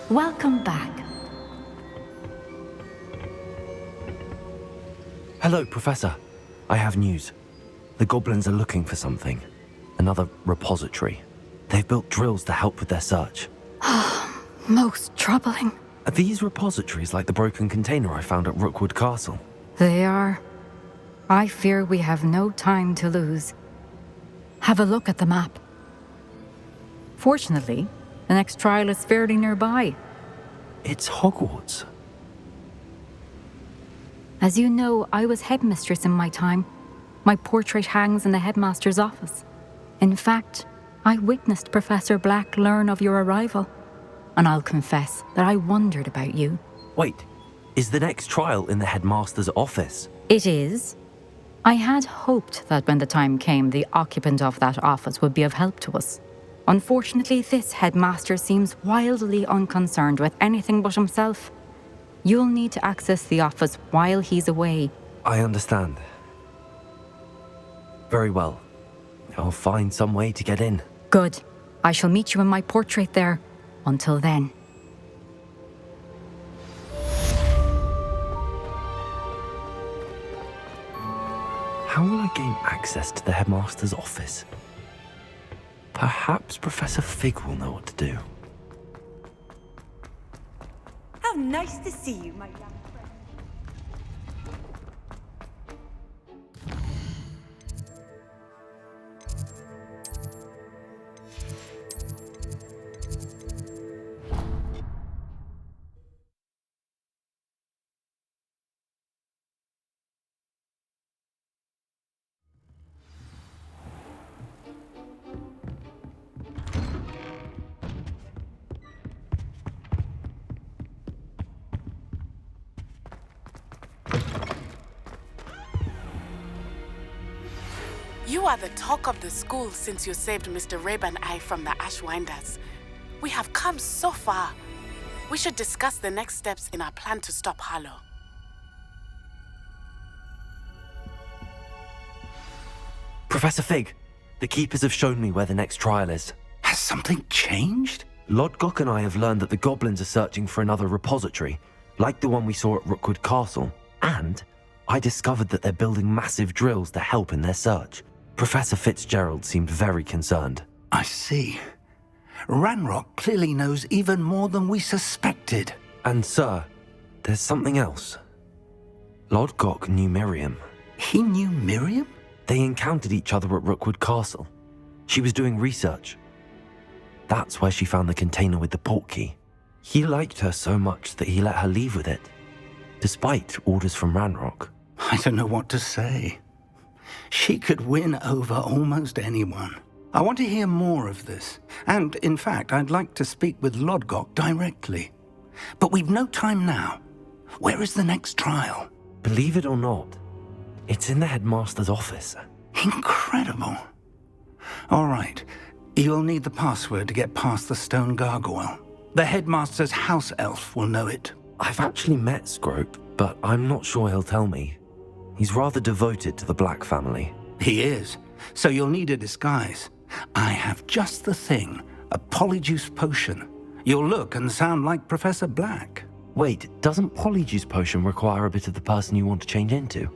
Welcome back. Hello, Professor. I have news. The goblins are looking for something. Another repository. They've built drills to help with their search. Most troubling. Are these repositories like the broken container I found at Rookwood Castle? They are. I fear we have no time to lose. Have a look at the map. Fortunately, the next trial is fairly nearby. It's Hogwarts. As you know, I was headmistress in my time. My portrait hangs in the headmaster's office. In fact, I witnessed Professor Black learn of your arrival. And I'll confess that I wondered about you. Wait, is the next trial in the headmaster's office? It is. I had hoped that when the time came, the occupant of that office would be of help to us. Unfortunately, this headmaster seems wildly unconcerned with anything but himself. You'll need to access the office while he's away. I understand. Very well. I'll find some way to get in. Good. I shall meet you in my portrait there. Until then. How will I gain access to the headmaster's office? Perhaps Professor Fig will know what to do. How nice to see you, my young friend. You are the talk of the school since you saved Mr. Rabe and I from the Ashwinders. We have come so far. We should discuss the next steps in our plan to stop Harlow. Professor Fig, the Keepers have shown me where the next trial is. Has something changed? Lodgok and I have learned that the goblins are searching for another repository, like the one we saw at Rookwood Castle. And I discovered that they're building massive drills to help in their search. Professor Fitzgerald seemed very concerned. I see. Ranrock clearly knows even more than we suspected. And sir, there's something else. Lodgok knew Miriam. He knew Miriam? They encountered each other at Rookwood Castle. She was doing research. That's where she found the container with the portkey. He liked her so much that he let her leave with it, despite orders from Ranrock. I don't know what to say. She could win over almost anyone. I want to hear more of this. And, in fact, I'd like to speak with Lodgok directly. But we've no time now. Where is the next trial? Believe it or not, it's in the headmaster's office. Incredible. All right. You'll need the password to get past the stone gargoyle. The headmaster's house elf will know it. I've actually met Scrope, but I'm not sure he'll tell me. He's rather devoted to the Black family. He is. So you'll need a disguise. I have just the thing. A polyjuice potion. You'll look and sound like Professor Black. Wait, doesn't Polyjuice Potion require a bit of the person you want to change into?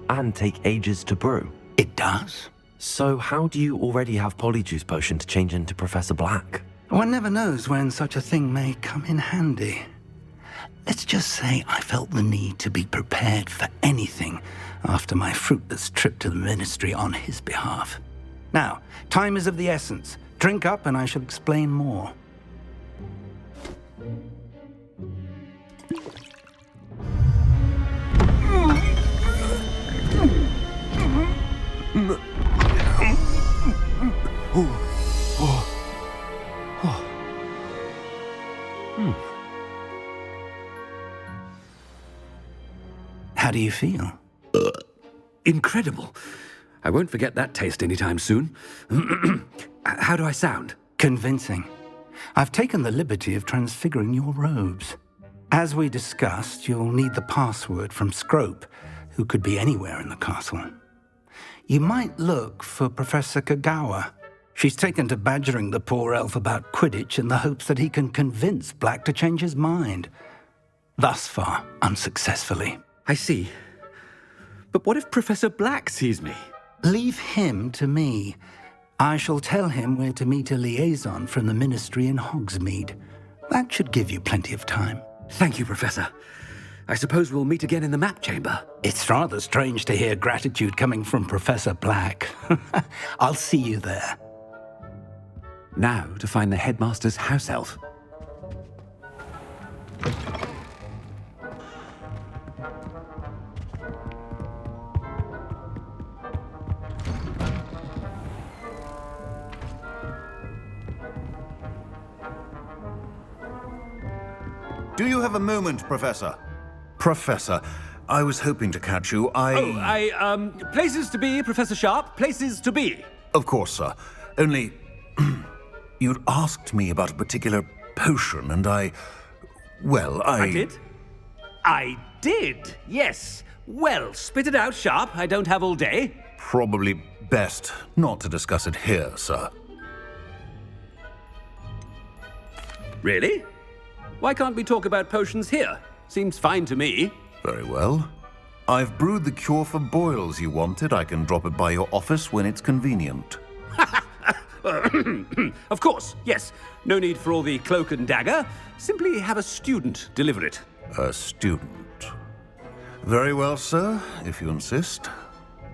And take ages to brew? It does? So how do you already have Polyjuice Potion to change into Professor Black? One never knows when such a thing may come in handy. Let's just say I felt the need to be prepared for anything after my fruitless trip to the ministry on his behalf. Now, time is of the essence. Drink up and I shall explain more. How do you feel? Incredible. I won't forget that taste anytime soon. How do I sound? Convincing. I've taken the liberty of transfiguring your robes. As we discussed, you'll need the password from Scrope, who could be anywhere in the castle. You might look for Professor Kagawa. She's taken to badgering the poor elf about Quidditch in the hopes that he can convince Black to change his mind. Thus far, unsuccessfully. I see. But what if Professor Black sees me? Leave him to me. I shall tell him where to meet a liaison from the Ministry in Hogsmeade. That should give you plenty of time. Thank you, Professor. I suppose we'll meet again in the map chamber. It's rather strange to hear gratitude coming from Professor Black. I'll see you there. Now to find the Headmaster's house elf. Do you have a moment, Professor? Professor, I was hoping to catch you. Places to be, Professor Sharp. Places to be. Of course, sir. Only... you'd asked me about a particular potion, and I did? I did, yes. Well, spit it out, Sharp. I don't have all day. Probably best not to discuss it here, sir. Really? Why can't we talk about potions here? Seems fine to me. Very well. I've brewed the cure for boils you wanted. I can drop it by your office when it's convenient. Of course, yes. No need for all the cloak and dagger. Simply have a student deliver it. A student. Very well, sir, if you insist.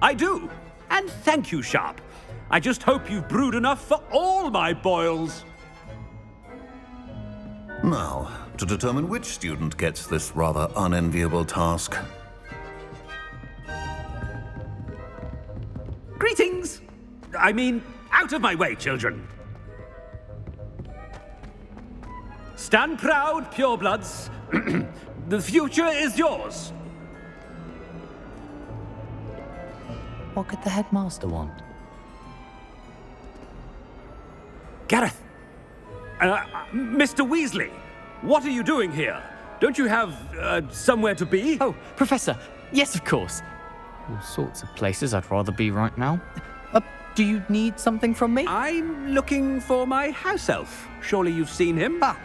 I do. And thank you, Sharp. I just hope you've brewed enough for all my boils. Now, to determine which student gets this rather unenviable task. Greetings! I mean, out of my way, children. Stand proud, purebloods. The future is yours. What could the Headmaster want? Gareth! Mr. Weasley, what are you doing here? Don't you have, somewhere to be? Oh, Professor, yes, of course. All sorts of places I'd rather be right now. Do you need something from me? I'm looking for my house elf. Surely you've seen him? Ah,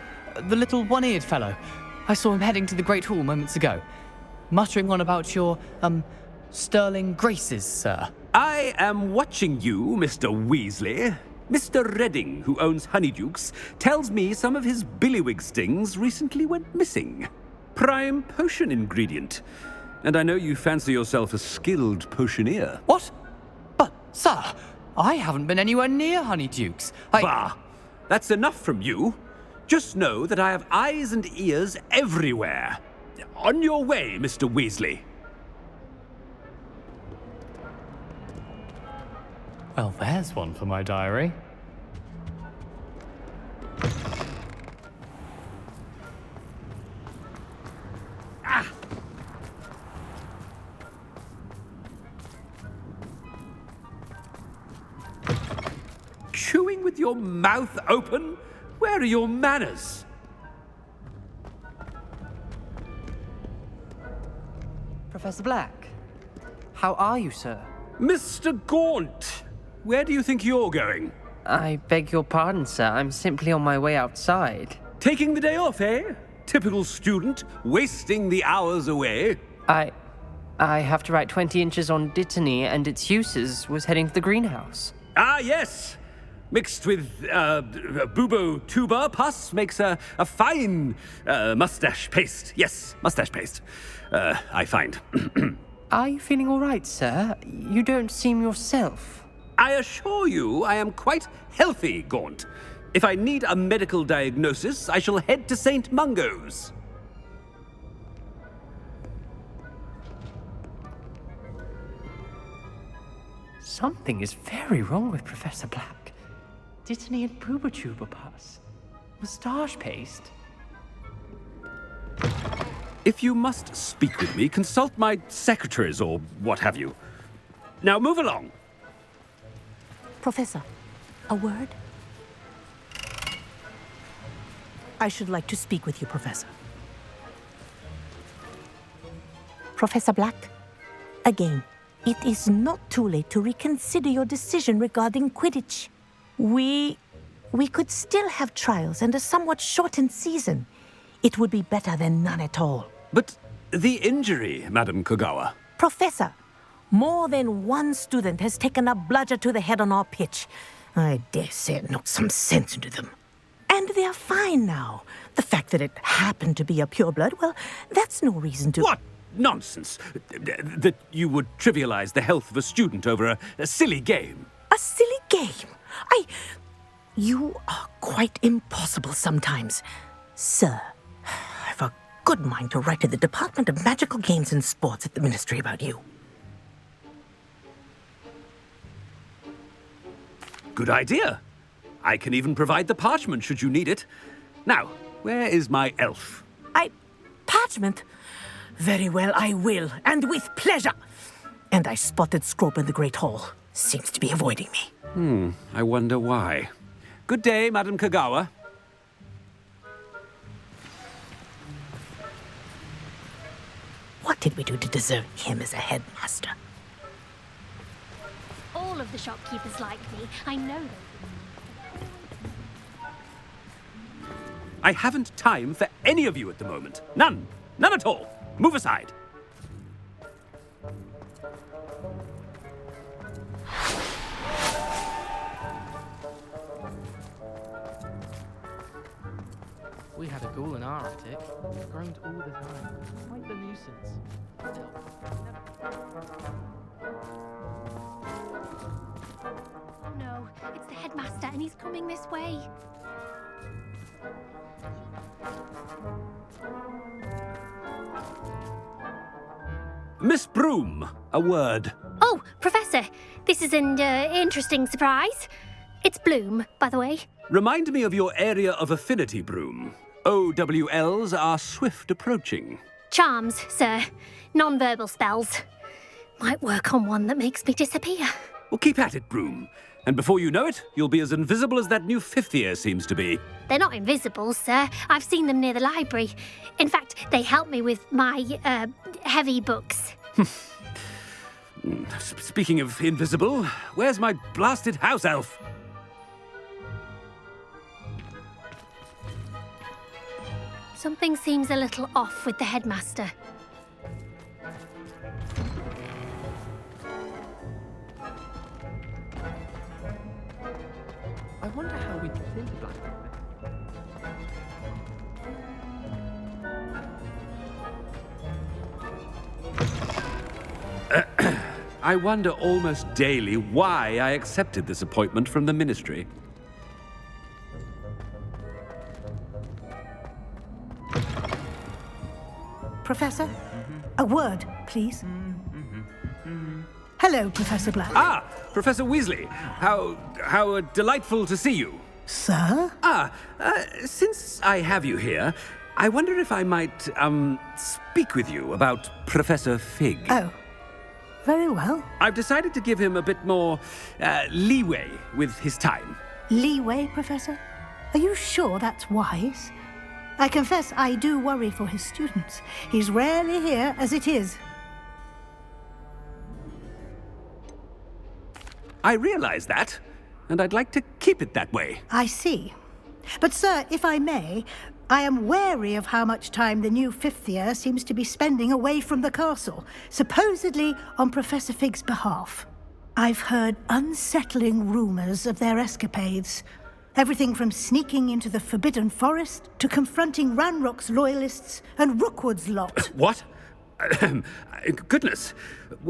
the little one-eared fellow. I saw him heading to the Great Hall moments ago, muttering on about your, sterling graces, sir. I am watching you, Mr. Weasley. Mr. Redding, who owns Honeydukes, tells me some of his billywig stings recently went missing. Prime potion ingredient. And I know you fancy yourself a skilled potioneer. What? But, sir, I haven't been anywhere near Honeydukes. Bah! That's enough from you. Just know that I have eyes and ears everywhere. On your way, Mr. Weasley. Well, there's one for my diary. Chewing with your mouth open? Where are your manners? Professor Black, how are you, sir? Mr. Gaunt, where do you think you're going? I beg your pardon, sir. I'm simply on my way outside. Taking the day off, eh? Typical student, wasting the hours away. I have to write 20 inches on Dittany and its uses. Was heading to the greenhouse. Ah, yes. Mixed with bubo tuber pus makes a fine mustache paste. Yes, mustache paste. I find. Are you feeling all right, sir? You don't seem yourself. I assure you I am quite healthy, Gaunt. If I need a medical diagnosis, I shall head to St. Mungo's. Something is very wrong with Professor Black. Dittany and Booba Pass. Moustache paste. If you must speak with me, consult my secretaries or what have you. Now move along. Professor, a word? I should like to speak with you, Professor. Professor Black, again, it is not too late to reconsider your decision regarding Quidditch. We could still have trials and a somewhat shortened season. It would be better than none at all. But the injury, Madam Kogawa. Professor, more than one student has taken a bludger to the head on our pitch. I dare say it knocked some sense into them. And they're fine now. The fact that it happened to be a pureblood, well, that's no reason to... What nonsense! That you would trivialize the health of a student over a silly game. A silly game? You are quite impossible sometimes. Sir, I've a good mind to write to the Department of Magical Games and Sports at the Ministry about you. Good idea. I can even provide the parchment should you need it. Now, where is my elf? Parchment? Very well, I will, and with pleasure. And I spotted Scrope in the Great Hall. Seems to be avoiding me. I wonder why. Good day, Madam Kogawa. What did we do to deserve him as a headmaster? All of the shopkeepers like me. I know them. I haven't time for any of you at the moment. None. None at all. Move aside. We had a ghoul in our attic. It groaned all the time. Quite the nuisance. Still, Oh no, it's the headmaster and he's coming this way. Miss Broom, a word. Oh, Professor, this is an interesting surprise. It's Bloom, by the way. Remind me of your area of affinity, Broom. OWLs are swift approaching. Charms, sir. Non-verbal spells. Might work on one that makes me disappear. Well, keep at it, Broom. And before you know it, you'll be as invisible as that new fifth year seems to be. They're not invisible, sir. I've seen them near the library. In fact, they help me with my, heavy books. Speaking of invisible, where's my blasted house elf? Something seems a little off with the headmaster. I wonder how we get into Black. I wonder almost daily why I accepted this appointment from the Ministry. Professor? A word, please. Hello, Professor Black. Ah, Professor Weasley. How delightful to see you. Sir? Since I have you here, I wonder if I might, speak with you about Professor Fig. Oh, very well. I've decided to give him a bit more, leeway with his time. Leeway, Professor? Are you sure that's wise? I confess I do worry for his students. He's rarely here as it is. I realize that, and I'd like to keep it that way. I see. But, sir, if I may, I am wary of how much time the new fifth year seems to be spending away from the castle, supposedly on Professor Fig's behalf. I've heard unsettling rumors of their escapades. Everything from sneaking into the Forbidden Forest to confronting Ranrock's loyalists and Rookwood's lot. What? Goodness.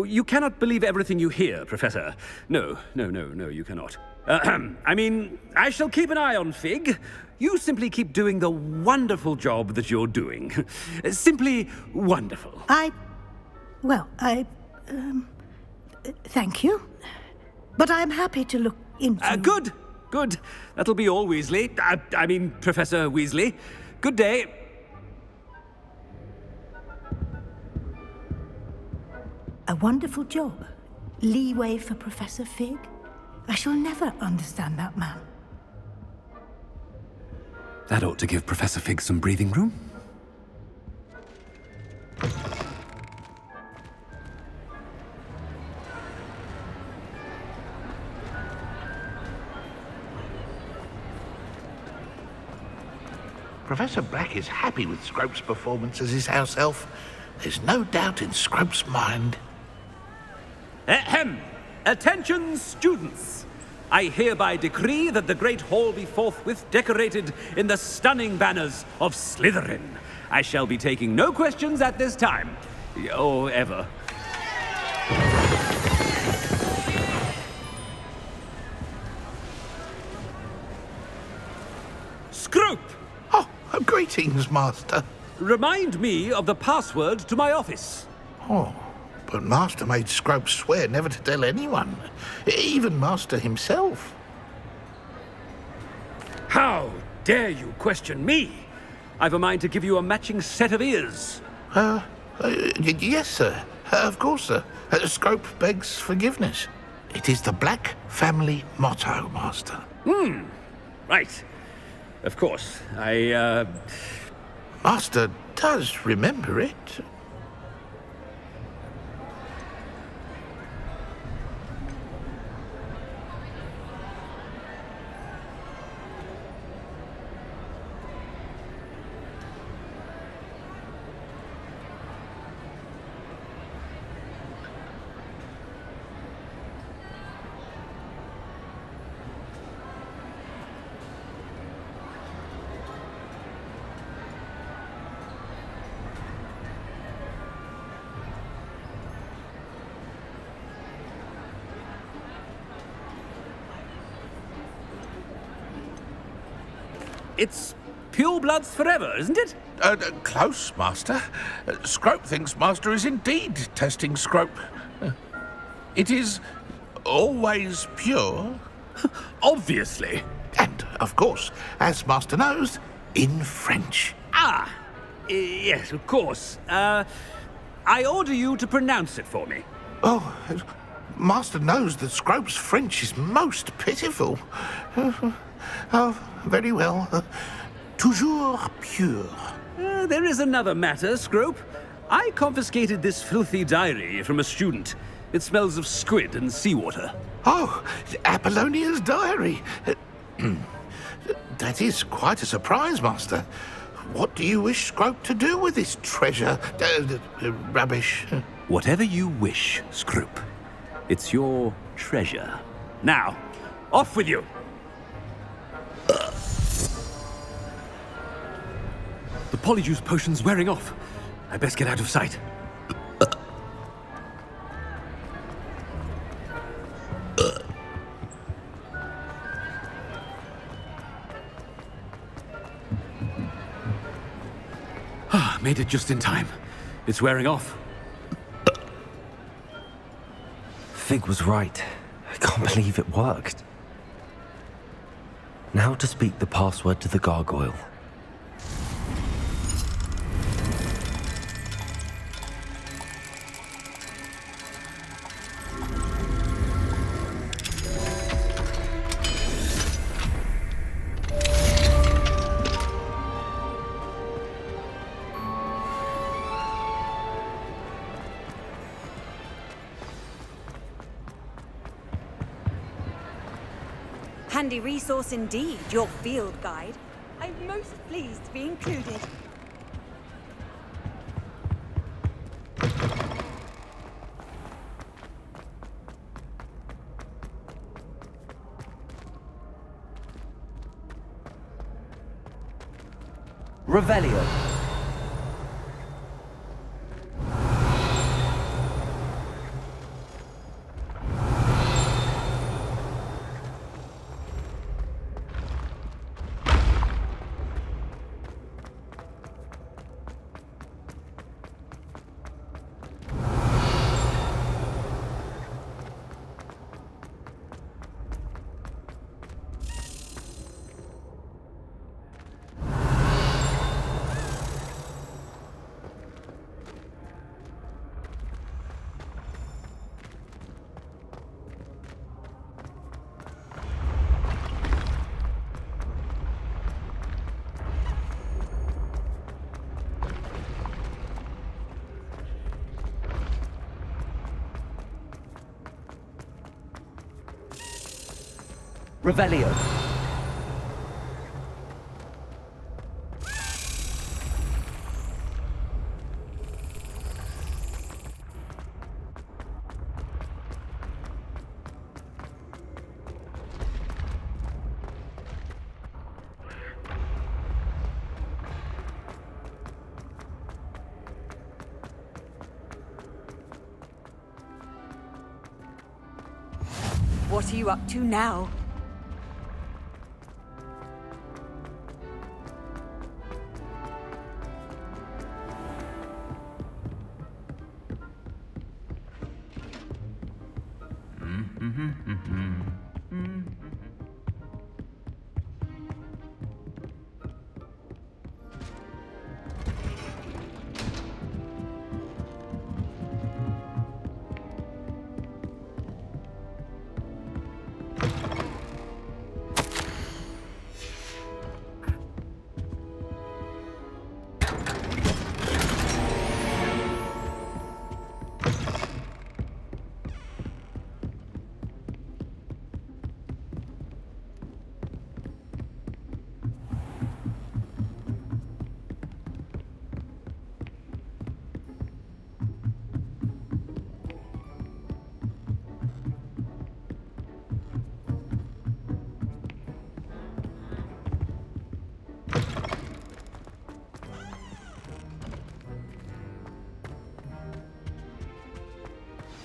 You cannot believe everything you hear, Professor. No, you cannot. I mean, I shall keep an eye on Fig. You simply keep doing the wonderful job that you're doing. Simply wonderful. Thank you. But I'm happy to look into... Good. That'll be all, Weasley. I mean, Professor Weasley. Good day. A wonderful job. Leeway for Professor Fig. I shall never understand that man. That ought to give Professor Fig some breathing room. Professor Black is happy with Scrope's performance as his house elf. There's no doubt in Scrope's mind. Ahem! Attention, students! I hereby decree that the Great Hall be forthwith decorated in the stunning banners of Slytherin. I shall be taking no questions at this time. Or ever. Scrope! Oh, greetings, Master. Remind me of the password to my office. Oh, but Master made Scrope swear never to tell anyone, even Master himself. How dare you question me? I've a mind to give you a matching set of ears. Yes, sir. Of course, sir. Scrope begs forgiveness. It is the Black family motto, Master. Right. Of course. Master does remember it. It's pure bloods forever, isn't it? Close, Master. Scrope thinks Master is indeed testing Scrope. It is always pure. Obviously. And, of course, as Master knows, in French. Yes, of course. I order you to pronounce it for me. Oh, Master knows that Scrope's French is most pitiful. Oh, very well. Toujours pure. There is another matter, Scrope. I confiscated this filthy diary from a student. It smells of squid and seawater. Oh, Apollonia's diary. That is quite a surprise, Master. What do you wish Scrope to do with this treasure? Rubbish. Whatever you wish, Scrope. It's your treasure. Now, off with you. The polyjuice potion's wearing off. I best get out of sight. Made it just in time. It's wearing off. Fig was right. I can't believe it worked. Now to speak the password to the gargoyle. Handy resource indeed, your field guide. I'm most pleased to be included. Revelio. Revelio. What are you up to now?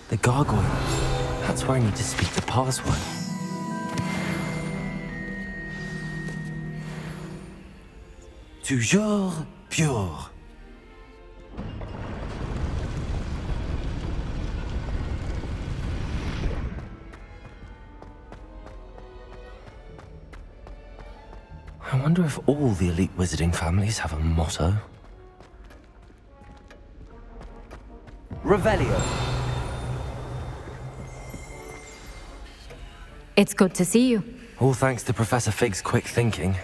The gargoyle. That's where I need to speak the password. Toujours pure. I wonder if all the elite wizarding families have a motto. Revelio. It's good to see you. All thanks to Professor Fig's quick thinking.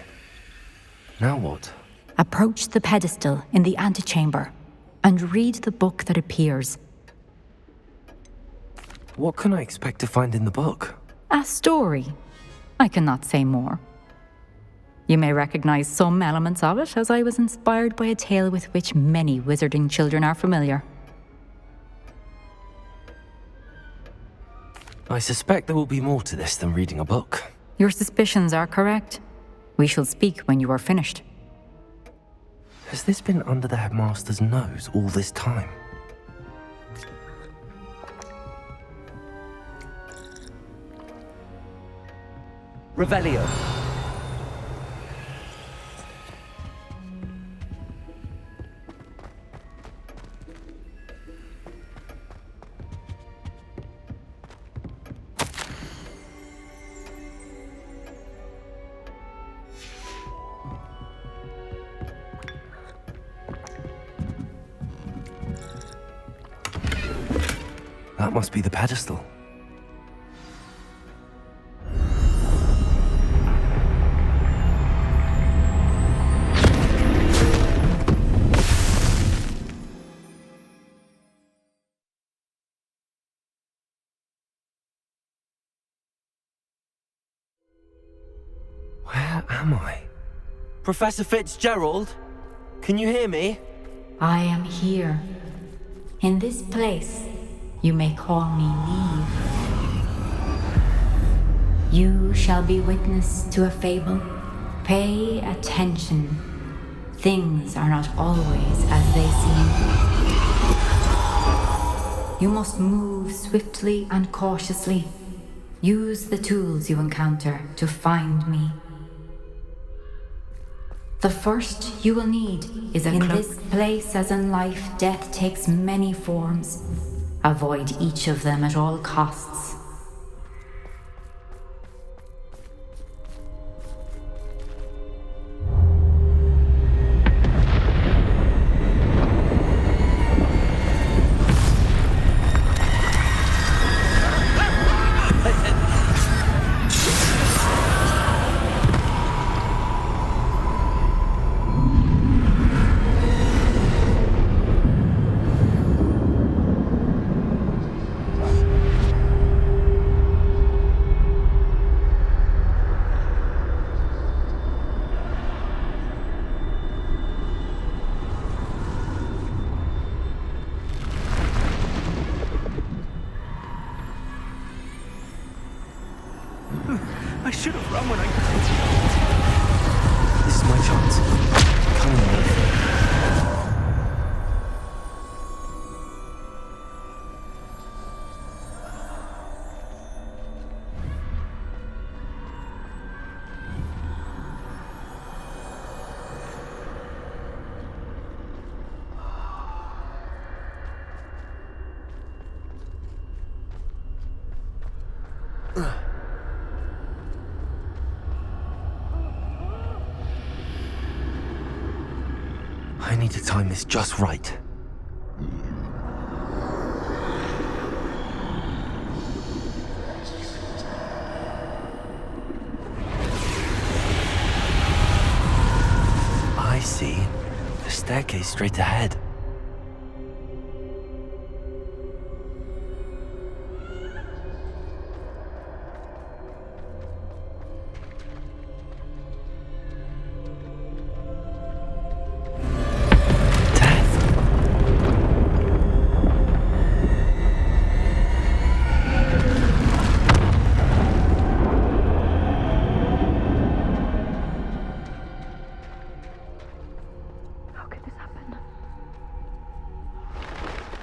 Now what? Approach the pedestal in the antechamber and read the book that appears. What can I expect to find in the book? A story. I cannot say more. You may recognize some elements of it, as I was inspired by a tale with which many wizarding children are familiar. I suspect there will be more to this than reading a book. Your suspicions are correct. We shall speak when you are finished. Has this been under the Headmaster's nose all this time? Revelio. That must be the pedestal. Where am I? Professor Fitzgerald? Can you hear me? I am here. In this place, you may call me Neve. You shall be witness to a fable. Pay attention. Things are not always as they seem. You must move swiftly and cautiously. Use the tools you encounter to find me. The first you will need is a cloak. In this place, as in life, death takes many forms. Avoid each of them at all costs. I should have run when I... This is my chance. Come on, Neve. I need to time this just right. I see. The staircase straight ahead.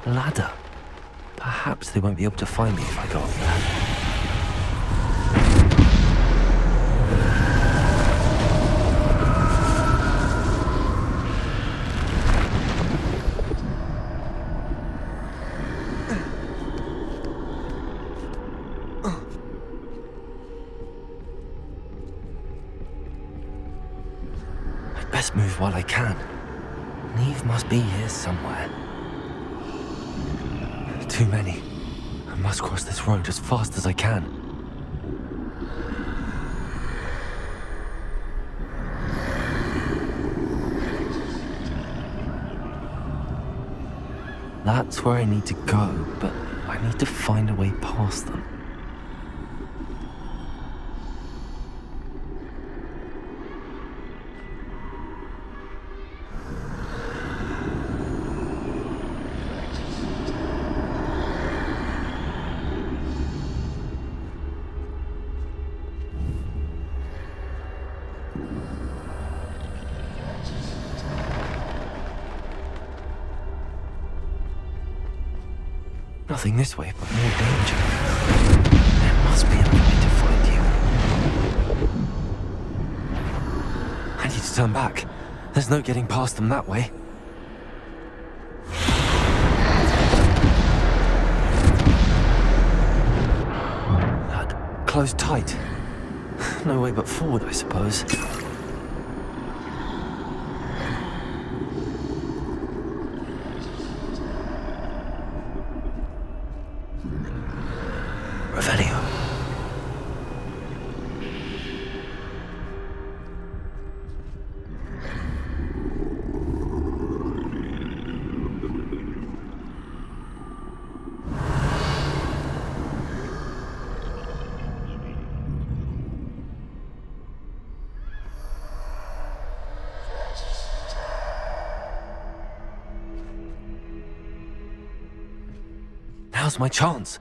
Ladder. Perhaps they won't be able to find me if I go up there. I'd best move while I can. Neve must be here somewhere. Too many. I must cross this road as fast as I can. That's where I need to go, but I need to find a way past them. Nothing this way, but more danger. There must be another way to find you. I need to turn back. There's no getting past them that way. That closed tight. No way but forward, I suppose. Now's my chance.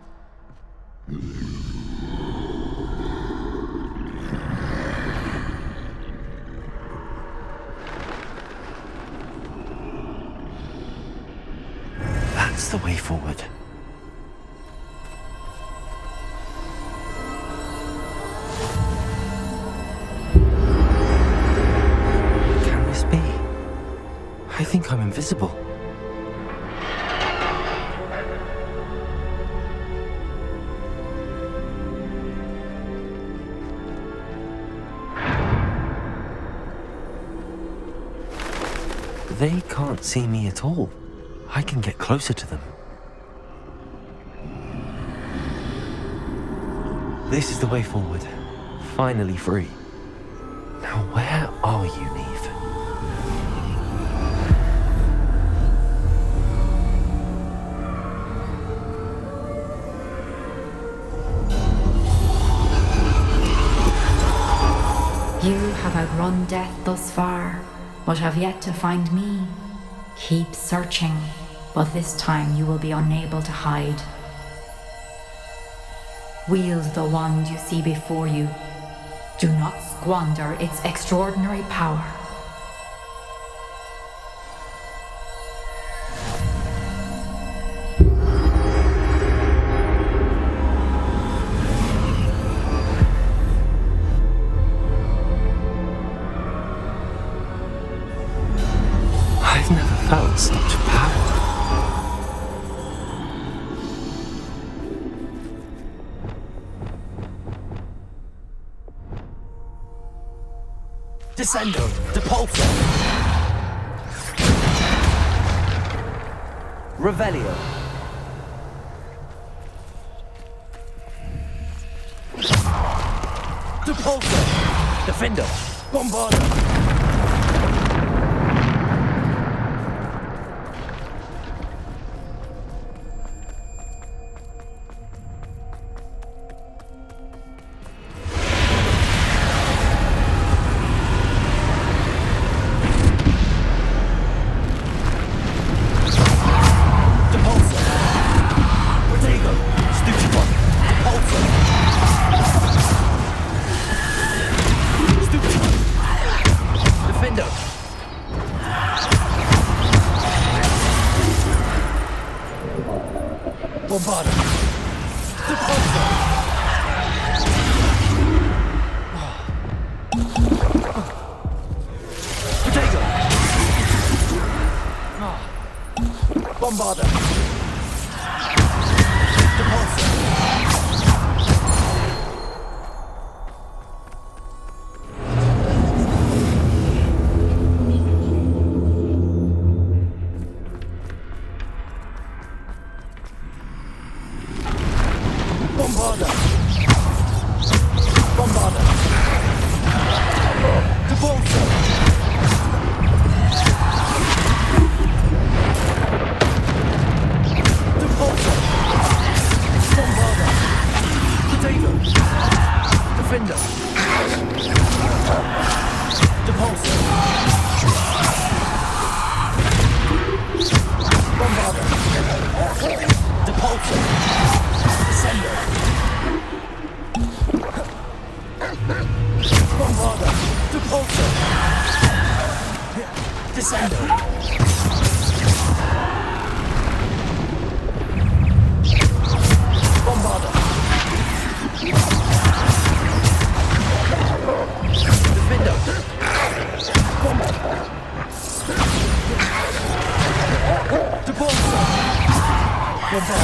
That's the way forward. Can this be? I think I'm invisible. They can't see me at all. I can get closer to them. This is the way forward. Finally free. Now where are you, Neve? You have outrun death thus far, but have yet to find me. Keep searching, but this time you will be unable to hide. Wield the wand you see before you. Do not squander its extraordinary power. I've never felt such power. Descendo! Depulso! Revelio! Depulso! Defendo! Bombardo! Bombardo! Depulso! Potato! Bombardo! Depulso! Bombarda! Bombarda! Depulso! Depulso! Bombarda! Potato! Defender! Depulso! Bombarda! Depulso! Descender! Bombarda! Depulso! Descender! Bombarda! Defender! Bombarda! Depulso! Bombarda!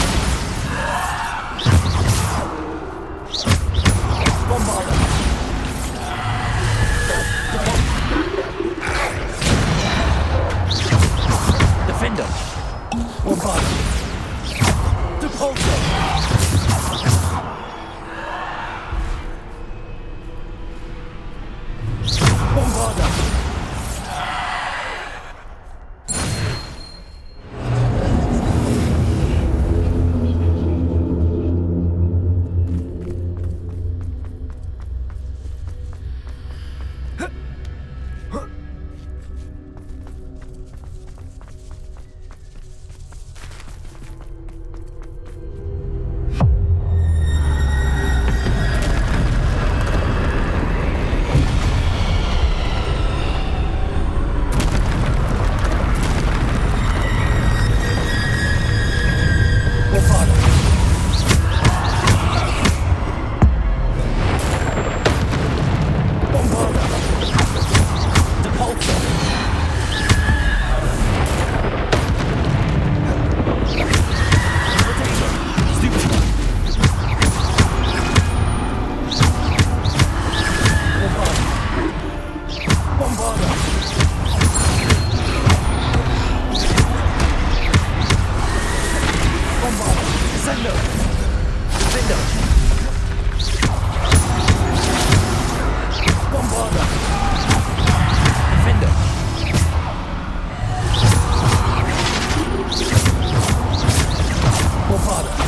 Bombarda!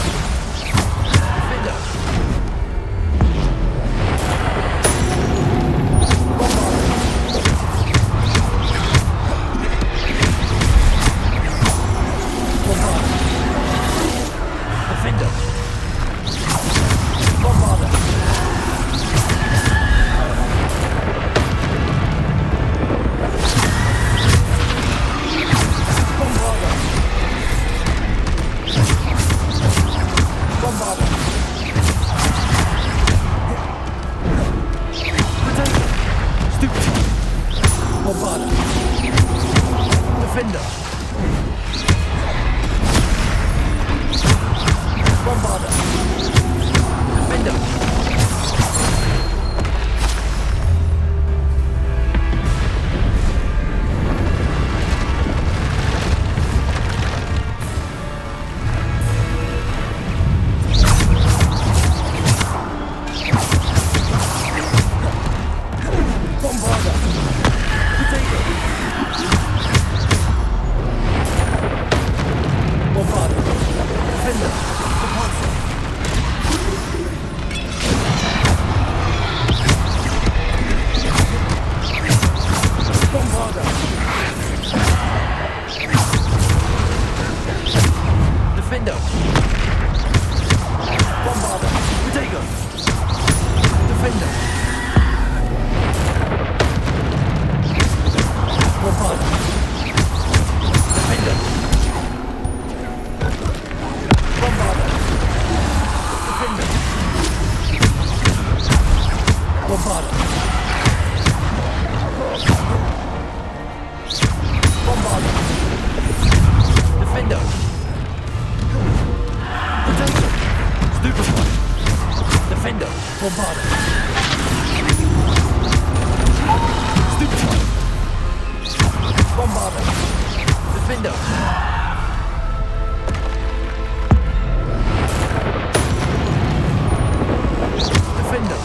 Defender! Bombarda! Depulso! Bombarda! Defender! Defender!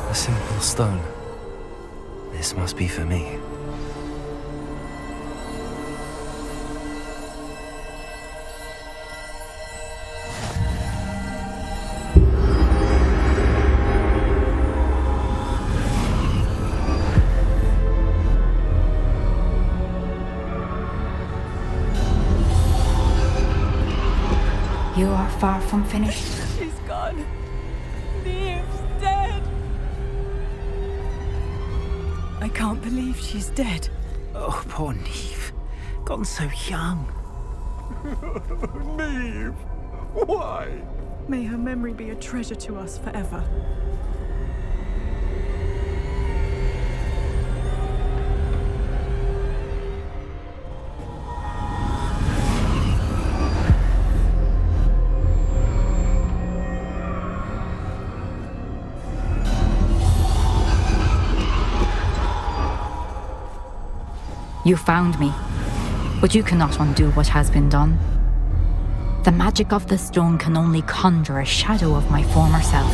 A simple stone. This must be for me. You are far from finished. She's gone. Neve's dead. I can't believe she's dead. Oh, poor Neve. Gone so young. Neve! Why? May her memory be a treasure to us forever. You found me, but you cannot undo what has been done. The magic of the stone can only conjure a shadow of my former self.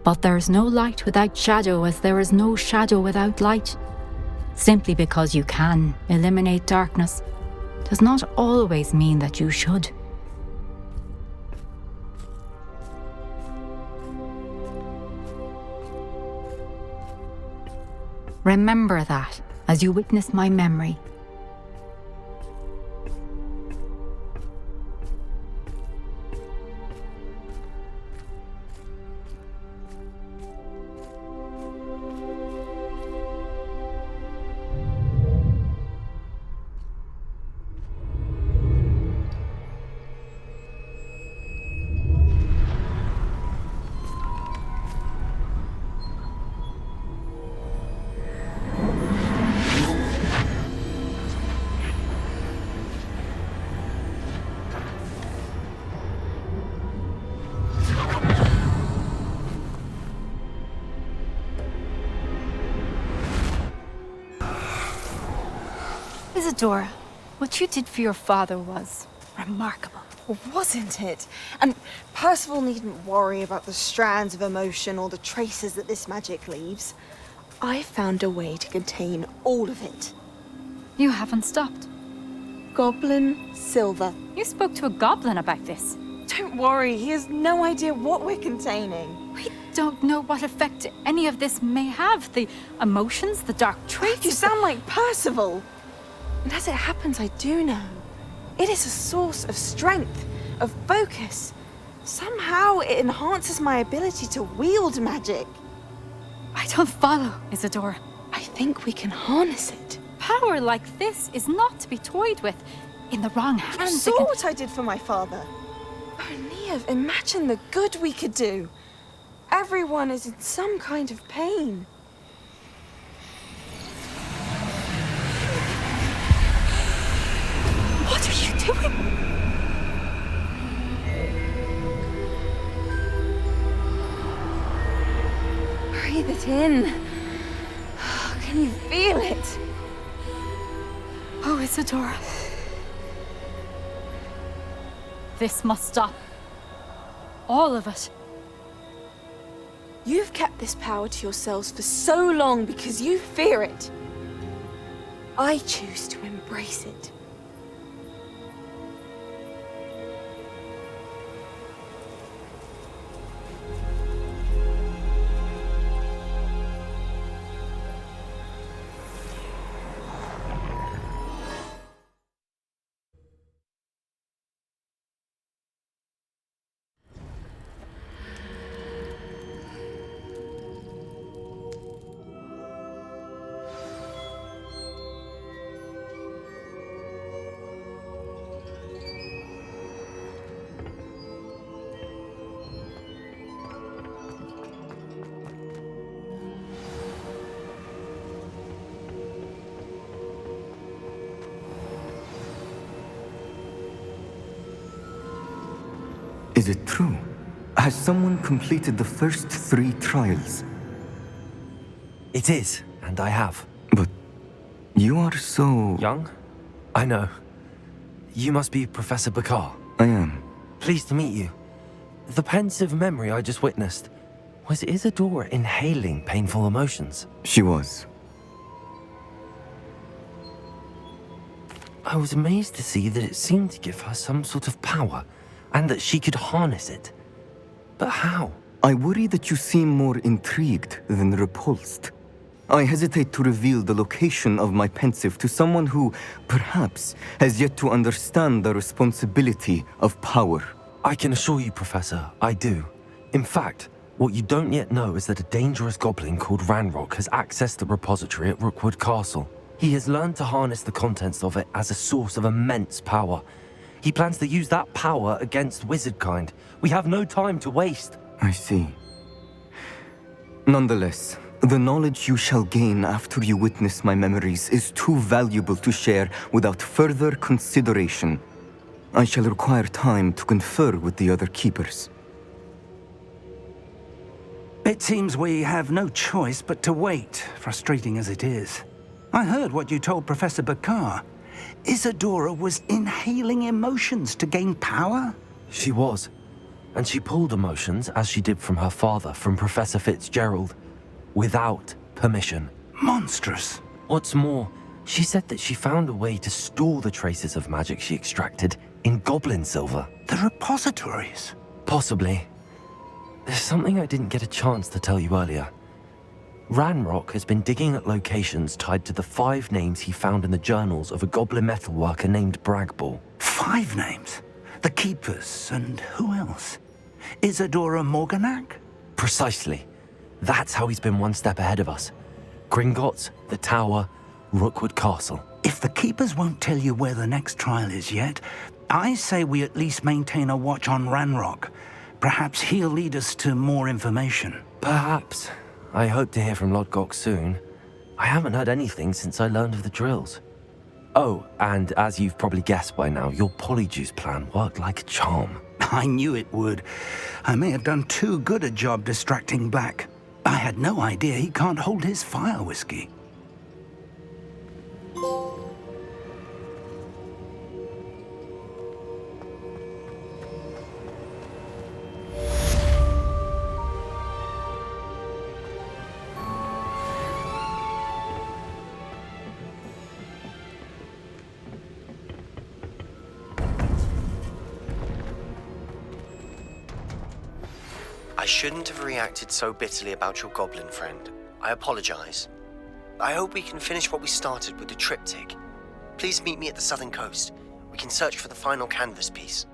But there is no light without shadow, as there is no shadow without light. Simply because you can eliminate darkness does not always mean that you should. Remember that as you witness my memory. Isadora, what you did for your father was remarkable. Wasn't it? And Percival needn't worry about the strands of emotion or the traces that this magic leaves. I found a way to contain all of it. You haven't stopped. Goblin Silver. You spoke to a goblin about this. Don't worry, he has no idea what we're containing. We don't know what effect any of this may have. The emotions, the dark traits. You sound like Percival. And as it happens, I do know. It is a source of strength, of focus. Somehow it enhances my ability to wield magic. I don't follow, Isadora. I think we can harness it. Power like this is not to be toyed with. In the wrong hands. You saw what I did for my father. Oh, Neve, imagine the good we could do. Everyone is in some kind of pain. What are you doing? Breathe it in. Can you feel it? Oh, Isadora. This must stop. All of it. You've kept this power to yourselves for so long because you fear it. I choose to embrace it. Is it true? Has someone completed the first 3 trials? It is, and I have. But you are so... Young? I know. You must be Professor Bakar. I am. Pleased to meet you. The pensive memory I just witnessed, was Isadora inhaling painful emotions? She was. I was amazed to see that it seemed to give her some sort of power, and that she could harness it. But how? I worry that you seem more intrigued than repulsed. I hesitate to reveal the location of my pensive to someone who, perhaps, has yet to understand the responsibility of power. I can assure you, Professor, I do. In fact, what you don't yet know is that a dangerous goblin called Ranrock has accessed the repository at Rookwood Castle. He has learned to harness the contents of it as a source of immense power. He plans to use that power against wizardkind. We have no time to waste. I see. Nonetheless, the knowledge you shall gain after you witness my memories is too valuable to share without further consideration. I shall require time to confer with the other keepers. It seems we have no choice but to wait, frustrating as it is. I heard what you told Professor Bakar. Isadora was inhaling emotions to gain power? She was. And she pulled emotions, as she did from her father, from Professor Fitzgerald, without permission. Monstrous. What's more, she said that she found a way to store the traces of magic she extracted in goblin silver. The repositories? Possibly. There's something I didn't get a chance to tell you earlier. Ranrock has been digging at locations tied to the 5 names he found in the journals of a goblin metalworker named Bragball. 5 names? The Keepers, and who else? Isadora Morganac? Precisely. That's how he's been one step ahead of us. Gringotts, the Tower, Rookwood Castle. If the Keepers won't tell you where the next trial is yet, I say we at least maintain a watch on Ranrock. Perhaps he'll lead us to more information. Perhaps. I hope to hear from Lodgok soon. I haven't heard anything since I learned of the drills. Oh, and as you've probably guessed by now, your polyjuice plan worked like a charm. I knew it would. I may have done too good a job distracting Black. I had no idea he can't hold his fire whiskey. I shouldn't have reacted so bitterly about your goblin friend. I apologize. I hope we can finish what we started with the triptych. Please meet me at the southern coast. We can search for the final canvas piece.